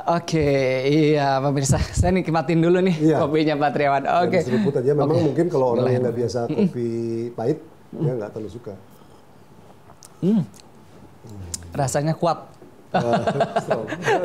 Oke, iya pemirsa, saya nikmatin dulu nih kopinya Pak Triawan. Oke. Seruput aja, memang mungkin kalau orang yang nggak biasa kopi pahit, dia nggak terlalu suka. Rasanya kuat.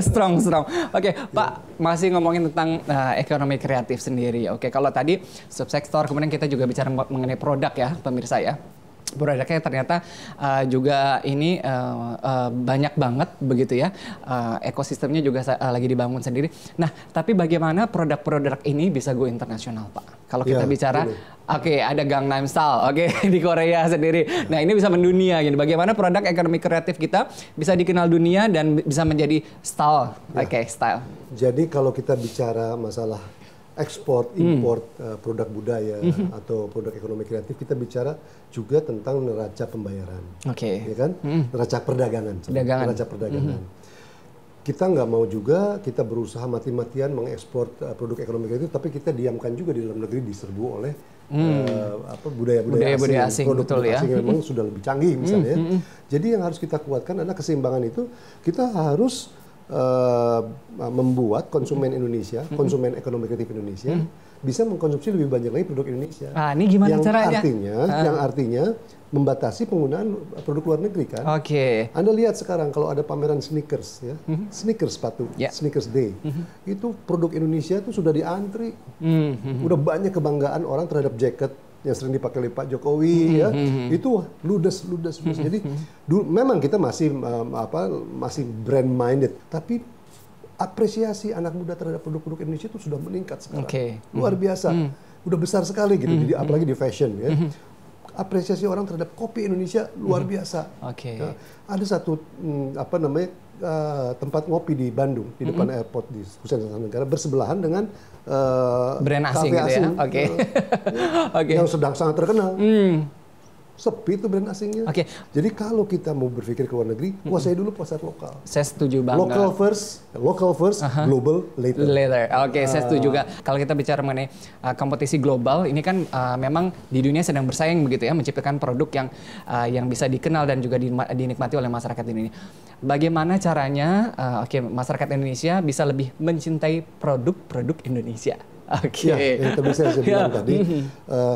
Strong. Oke, Pak, masih ngomongin tentang ekonomi kreatif sendiri. Oke, kalau tadi subsektor, kemudian kita juga bicara mengenai produk ya, pemirsa ya. Produknya ternyata juga ini banyak banget begitu ya, ekosistemnya juga lagi dibangun sendiri. Nah, tapi bagaimana produk-produk ini bisa go internasional, Pak? Kalau kita bicara, ada Gangnam Style, di Korea sendiri. Nah, ini bisa mendunia gitu. Bagaimana produk ekonomi kreatif kita bisa dikenal dunia dan bisa menjadi style, style. Jadi kalau kita bicara masalah ekspor, import produk budaya atau produk ekonomi kreatif, kita bicara juga tentang neraca pembayaran, ya kan? Neraca perdagangan. Neraca perdagangan. Kita nggak mau juga kita berusaha mati-matian mengekspor produk ekonomi kreatif, tapi kita diamkan juga di dalam negeri diserbu oleh budaya-budaya asing, produk asing yang memang sudah lebih canggih misalnya. Jadi yang harus kita kuatkan adalah keseimbangan itu. Kita harus membuat konsumen Indonesia, konsumen ekonomi kreatif Indonesia bisa mengkonsumsi lebih banyak lagi produk Indonesia. Ini gimana caranya? Yang artinya membatasi penggunaan produk luar negeri kan. Anda lihat sekarang kalau ada pameran sneakers ya, sneakers sepatu, sneakers day, itu produk Indonesia itu sudah diantri. Udah banyak kebanggaan orang terhadap jaket yang sering dipakai oleh Pak Jokowi ya, itu ludes. Jadi memang kita masih masih brand minded, tapi apresiasi anak muda terhadap produk-produk Indonesia itu sudah meningkat sekarang. Luar biasa. Udah besar sekali gitu. Jadi apalagi di fashion ya. Apresiasi orang terhadap kopi Indonesia luar biasa. Nah, ada satu tempat ngopi di Bandung di depan airport di Hussein Sastra Negara bersebelahan dengan brand asing gitu ya. Yang sedang sangat terkenal. Sepi itu brand asingnya. Jadi kalau kita mau berpikir ke luar negeri, kuasai dulu pasar lokal. Saya setuju banget. Local first, global later. Saya setuju juga. Kalau kita bicara mengenai kompetisi global, ini kan memang di dunia sedang bersaing begitu ya, menciptakan produk yang bisa dikenal dan juga dinikmati oleh masyarakat ini. Bagaimana caranya masyarakat Indonesia bisa lebih mencintai produk-produk Indonesia? Yang tadi saya bilang tadi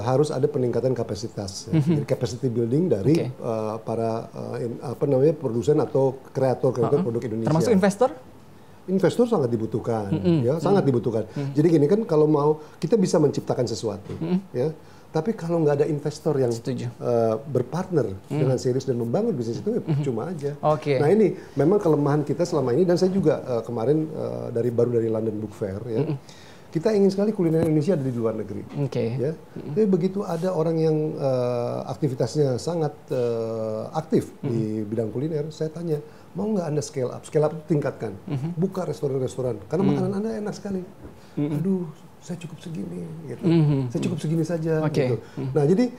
harus ada peningkatan kapasitas, jadi capacity building dari para produsen atau kreator produk Indonesia. Termasuk investor? Investor sangat dibutuhkan, sangat dibutuhkan. Jadi gini kan, kalau mau kita bisa menciptakan sesuatu, ya. Tapi kalau nggak ada investor yang berpartner dengan serius dan membangun bisnis itu, cuma aja. Nah ini memang kelemahan kita selama ini, dan saya juga kemarin baru dari London Book Fair ya. Kita ingin sekali kuliner Indonesia ada di luar negeri. Ya. Tapi begitu ada orang yang aktivitasnya sangat aktif di bidang kuliner, saya tanya, mau nggak Anda scale up? Scale up itu tingkatkan. Buka restoran-restoran. Karena makanan Anda enak sekali. Aduh, saya cukup segini. Gitu. Saya cukup segini saja. Gitu. Nah, jadi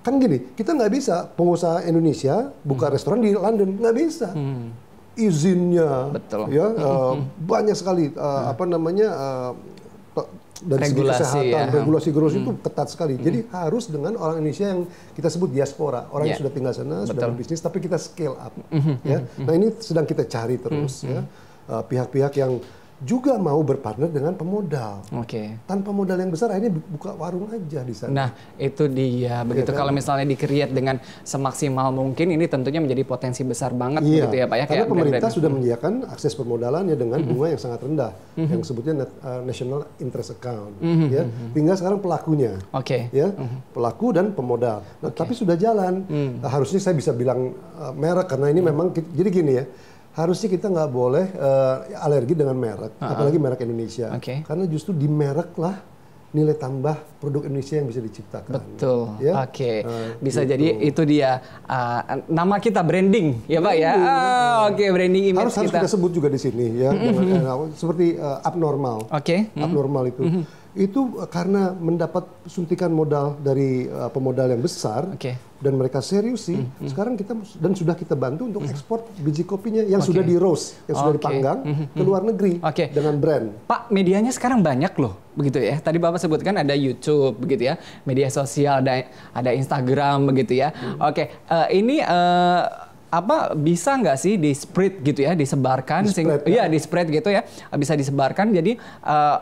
kan gini, kita nggak bisa pengusaha Indonesia buka restoran di London. Nggak bisa. Izinnya. Ya, banyak sekali. Dari segi kesehatan, regulasi itu ketat sekali. Jadi harus dengan orang Indonesia yang kita sebut diaspora, orang yang sudah tinggal sana, sudah berbisnis, tapi kita scale up. Ya. Nah ini sedang kita cari terus ya, pihak-pihak yang juga mau berpartner dengan pemodal. Tanpa modal yang besar, akhirnya buka warung aja di sana. Nah, itu dia. Begitu kalau misalnya di-create dengan semaksimal mungkin, ini tentunya menjadi potensi besar banget begitu ya Pak ya. Karena pemerintah sudah menyediakan akses permodalannya dengan bunga yang sangat rendah, yang sebutnya National Interest Account. Ya. Tinggal sekarang pelakunya. Ya, pelaku dan pemodal. Nah, tapi sudah jalan. Harusnya saya bisa bilang merek, karena ini memang, jadi gini ya, harusnya kita nggak boleh alergi dengan merek, apalagi merek Indonesia. Karena justru di merek lah nilai tambah produk Indonesia yang bisa diciptakan. Betul. Ya? Bisa gitu. Jadi itu dia nama kita branding, ya Pak ya. Branding image harus kita sebut juga di sini ya. Seperti abnormal. Abnormal itu. Itu karena mendapat suntikan modal dari pemodal yang besar dan mereka serius sih. Sekarang kita sudah kita bantu untuk ekspor biji kopinya yang sudah di roast, yang sudah dipanggang ke luar negeri dengan brand. Pak, medianya sekarang banyak loh, begitu ya. Tadi Bapak sebutkan ada YouTube, begitu ya, media sosial, ada Instagram, begitu ya. Ini bisa nggak sih di spread gitu ya, disebarkan, di spread gitu ya, bisa disebarkan jadi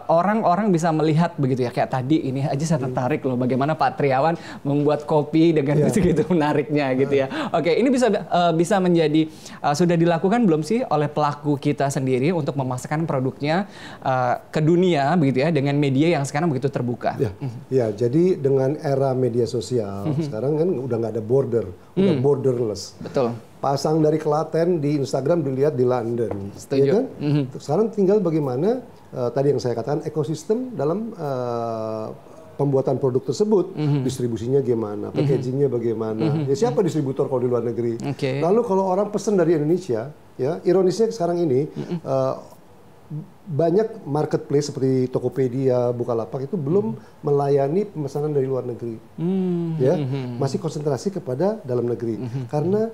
orang-orang bisa melihat begitu ya, kayak tadi ini aja saya tertarik loh bagaimana Pak Triawan membuat kopi dengan begitu menariknya gitu ya. Oke, ini bisa menjadi sudah dilakukan belum sih oleh pelaku kita sendiri untuk memasarkan produknya ke dunia begitu ya dengan media yang sekarang begitu terbuka. Ya, jadi dengan era media sosial sekarang kan udah nggak ada border, udah borderless. Betul. Pasang dari Klaten di Instagram dilihat di London. Setuju. Ya kan? Sekarang tinggal bagaimana tadi yang saya katakan ekosistem dalam pembuatan produk tersebut, distribusinya gimana, packagingnya bagaimana, ya siapa distributor kalau di luar negeri. Lalu kalau orang pesen dari Indonesia, ya ironisnya sekarang ini banyak marketplace seperti Tokopedia, Bukalapak itu belum melayani pemesanan dari luar negeri, ya masih konsentrasi kepada dalam negeri karena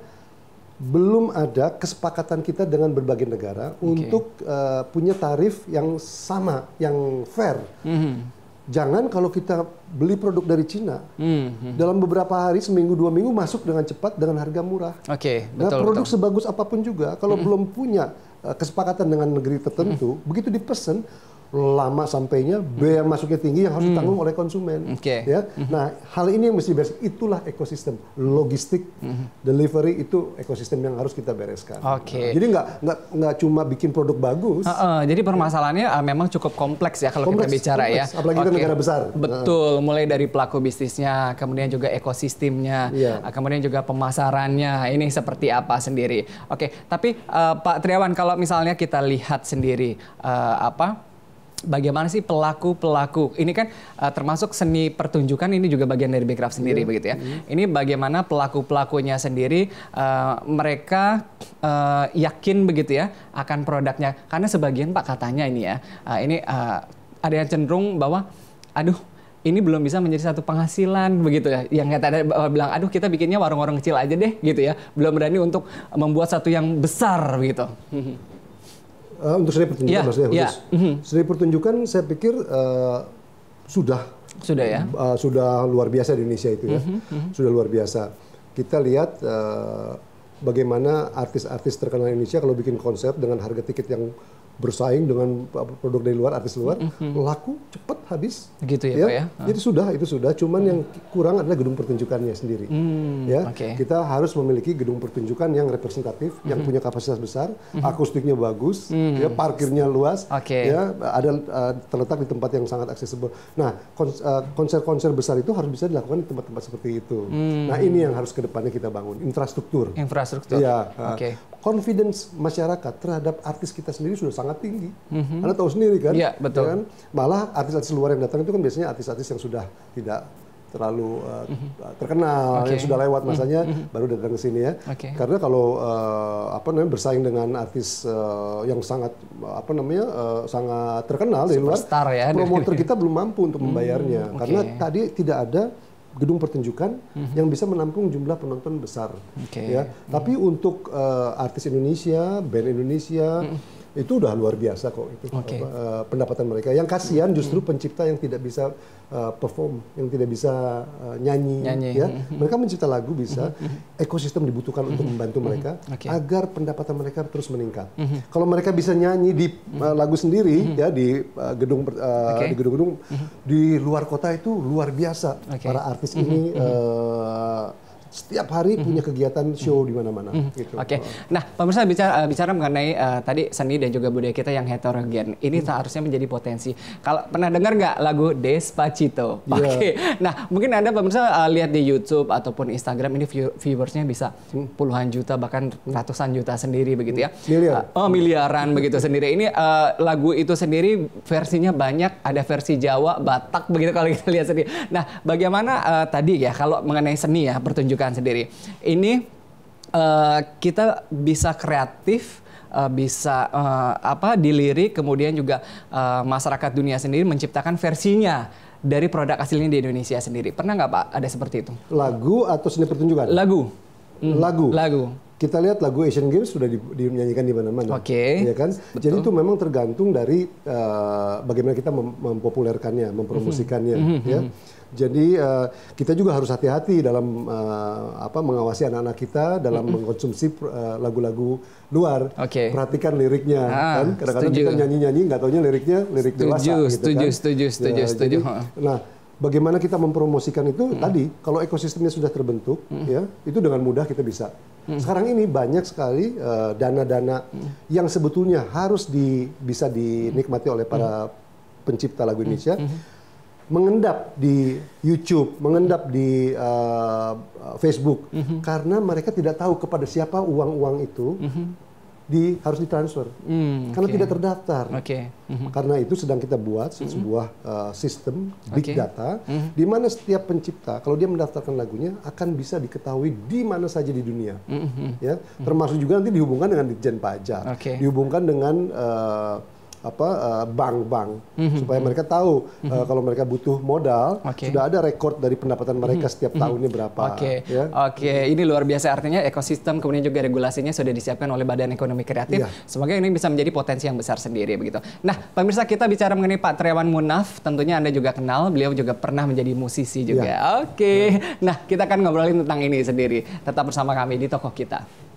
belum ada kesepakatan kita dengan berbagai negara untuk punya tarif yang sama, yang fair. Jangan kalau kita beli produk dari Cina, dalam beberapa hari, seminggu, 2 minggu masuk dengan cepat dengan harga murah. Nah, produk sebagus apapun juga, kalau belum punya kesepakatan dengan negeri tertentu, begitu dipesan, lama sampainya, biaya masuknya tinggi yang harus ditanggung oleh konsumen. Ya, nah hal ini yang mesti beres. Itulah ekosistem logistik, delivery itu ekosistem yang harus kita bereskan. Jadi nggak cuma bikin produk bagus. Jadi permasalahannya memang cukup kompleks ya kalau kita bicara ya. Apalagi kita negara besar. Betul, mulai dari pelaku bisnisnya, kemudian juga ekosistemnya, kemudian juga pemasarannya. Ini seperti apa sendiri. Tapi Pak Triawan, kalau misalnya kita lihat sendiri bagaimana sih pelaku-pelaku ini kan termasuk seni pertunjukan, ini juga bagian dari backcraft sendiri begitu ya. Ini bagaimana pelaku-pelakunya sendiri mereka yakin begitu ya akan produknya, karena sebagian Pak katanya ini ya ada yang cenderung bahwa ini belum bisa menjadi satu penghasilan begitu ya. Yang kata bilang kita bikinnya warung-warung kecil aja deh gitu ya. Belum berani untuk membuat satu yang besar begitu. Untuk seni pertunjukan maksudnya khusus. Seni pertunjukan saya pikir sudah ya. Sudah luar biasa di Indonesia itu ya. Sudah luar biasa. Kita lihat bagaimana artis-artis terkenal Indonesia kalau bikin konsep dengan harga tiket yang bersaing dengan produk dari luar, artis luar, laku cepat habis. Gitu ya, Pak ya. Itu sudah. Cuman yang kurang adalah gedung pertunjukannya sendiri. Kita harus memiliki gedung pertunjukan yang representatif, yang punya kapasitas besar, akustiknya bagus, ya, parkirnya luas, ya, ada terletak di tempat yang sangat aksesibel. Nah, konser-konser besar itu harus bisa dilakukan di tempat-tempat seperti itu. Nah, ini yang harus kedepannya kita bangun, infrastruktur. Ya, confidence masyarakat terhadap artis kita sendiri sudah sangat tinggi. Anda tahu sendiri kan? Iya, betul. Kan? Malah artis-artis luar yang datang itu kan biasanya artis-artis yang sudah tidak terlalu terkenal, yang sudah lewat masanya baru datang ke sini ya. Karena kalau bersaing dengan artis yang sangat sangat terkenal dari luar, promotor kita belum mampu untuk membayarnya karena tadi tidak ada gedung pertunjukan yang bisa menampung jumlah penonton besar. Ya. Tapi untuk artis Indonesia, band Indonesia, itu udah luar biasa kok itu pendapatan mereka. Yang kasihan justru pencipta yang tidak bisa perform, yang tidak bisa nyanyi. Ya. Mereka mencipta lagu bisa, ekosistem dibutuhkan untuk membantu mereka agar pendapatan mereka terus meningkat. Kalau mereka bisa nyanyi di lagu sendiri, ya di gedung-gedung di luar kota itu luar biasa. Para artis ini setiap hari punya kegiatan show di mana-mana. Gitu. Nah, pemirsa bicara mengenai tadi seni dan juga budaya kita yang heterogen, ini seharusnya menjadi potensi. Kalau pernah dengar nggak lagu Despacito? Nah mungkin Anda pemirsa lihat di YouTube ataupun Instagram ini viewersnya bisa puluhan juta bahkan ratusan juta sendiri begitu ya. Miliaran begitu sendiri. Ini lagu itu sendiri versinya banyak, ada versi Jawa, Batak begitu kalau kita lihat sendiri. Nah, bagaimana tadi ya kalau mengenai seni ya pertunjukan sendiri. Ini kita bisa kreatif, bisa dilirik, kemudian juga masyarakat dunia sendiri menciptakan versinya dari produk aslinya di Indonesia sendiri. Pernah nggak Pak ada seperti itu? Lagu atau seni pertunjukan? Lagu. Lagu. kita lihat lagu Asian Games sudah dinyanyikan di mana-mana. Oke. Ya kan? Betul. Jadi itu memang tergantung dari bagaimana kita mempopulerkannya, mempromosikannya. Ya. Jadi kita juga harus hati-hati dalam mengawasi anak-anak kita dalam mengkonsumsi lagu-lagu luar. Perhatikan liriknya, kan? Kadang-kadang kita nyanyi-nyanyi nggak taunya liriknya lirik dewasa. Setuju. Nah, bagaimana kita mempromosikan itu tadi, kalau ekosistemnya sudah terbentuk, ya itu dengan mudah kita bisa. Sekarang ini banyak sekali dana-dana yang sebetulnya harus bisa dinikmati oleh para pencipta lagu Indonesia, mengendap di YouTube, mengendap di Facebook, karena mereka tidak tahu kepada siapa uang-uang itu harus ditransfer, karena tidak terdaftar. Karena itu sedang kita buat sebuah sistem big data, di mana setiap pencipta, kalau dia mendaftarkan lagunya, akan bisa diketahui di mana saja di dunia. Ya, termasuk juga nanti dihubungkan dengan Ditjen Pajak, dihubungkan dengan bank-bank, supaya mereka tahu kalau mereka butuh modal, sudah ada rekor dari pendapatan mereka setiap tahunnya berapa. Ini luar biasa, artinya ekosistem kemudian juga regulasinya sudah disiapkan oleh Badan Ekonomi Kreatif. Semoga ini bisa menjadi potensi yang besar sendiri begitu. Nah, pemirsa, kita bicara mengenai Pak Triawan Munaf, tentunya Anda juga kenal, beliau juga pernah menjadi musisi juga. Nah, kita akan ngobrolin tentang ini sendiri. Tetap bersama kami di Toko Kita.